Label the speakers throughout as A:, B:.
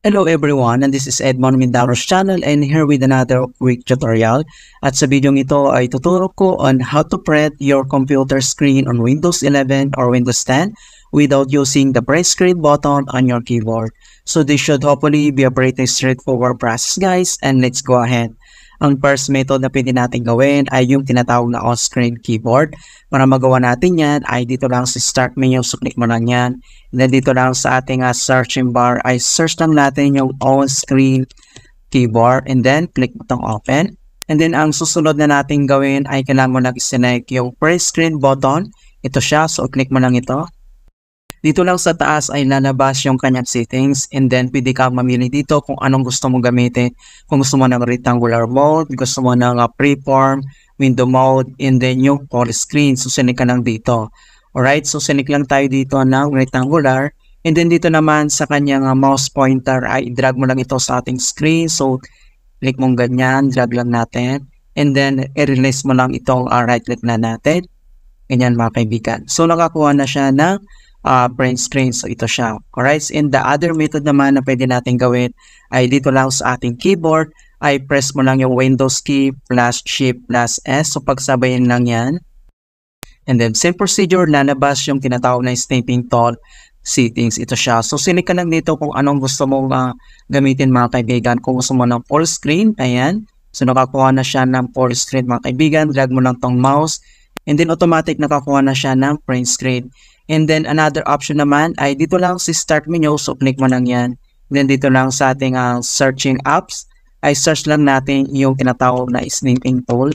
A: Hello everyone, and this is Edmond Mindaro's channel and here with another quick tutorial. At sa video ito ay tuturo ko on how to print your computer screen on Windows 11 or Windows 10 without using the print screen button on your keyboard. So this should hopefully be a pretty straightforward process guys, and let's go ahead. Ang first method na pwede natin gawin ay yung tinatawag na on-screen keyboard. Para magawa natin yan ay dito lang sa start menu, so click mo lang yan. And then dito lang sa ating searching bar ay search lang natin yung on-screen keyboard and then click mo itong open. And then ang susunod na natin gawin ay kailangan mo lang i-select yung print screen button. Ito siya, so click mo lang ito. Dito lang sa taas ay lalabas yung kanyang settings and then pwede kang mamili dito kung anong gusto mong gamitin. Kung gusto mo ng rectangular mode, gusto mo ng freeform, window mode, and then yung full screen. So select ka lang dito. Alright, so select lang tayo dito ng rectangular. And then dito naman sa kanyang mouse pointer ay drag mo lang ito sa ating screen. So click mong ganyan, drag lang natin. And then i-release mo lang itong right click na natin. Ganyan mga kaibigan. So nakakuha na siya ng print screen. So ito siya. Alright, and the other method naman na pwede natin gawin ay dito lang sa ating keyboard ay press mo lang yung Windows key plus Shift plus S. So pagsabayin lang yan. And then same procedure, lalabas yung tinatawag na snapping tool settings. Ito siya. So select ka lang dito kung anong gusto mong gamitin mga kaibigan. Kung gusto mo ng full screen, ayan. So nakakuha na siya ng full screen mga kaibigan. Drag mo lang tong mouse. And then automatic nakakuha na siya ng print screen. And then another option naman ay dito lang sa start menu, so click mo lang yan. Then dito lang sa ating searching apps ay search lang natin yung tinatawag na snapping tool.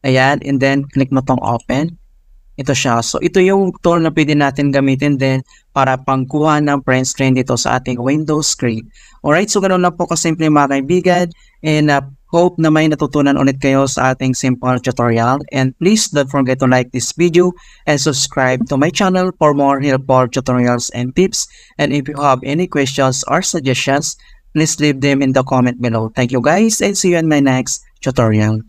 A: Ayan, and then click mo tong open. Ito siya. So ito yung tool na pwede natin gamitin din para pangkuha ng print screen dito sa ating Windows screen. Alright, so ganoon lang po kasimple mga kaibigan. And hope na may natutunan ulit kayo sa ating simple tutorial. And please don't forget to like this video and subscribe to my channel for more helpful tutorials and tips. And if you have any questions or suggestions, please leave them in the comment below. Thank you guys and see you in my next tutorial.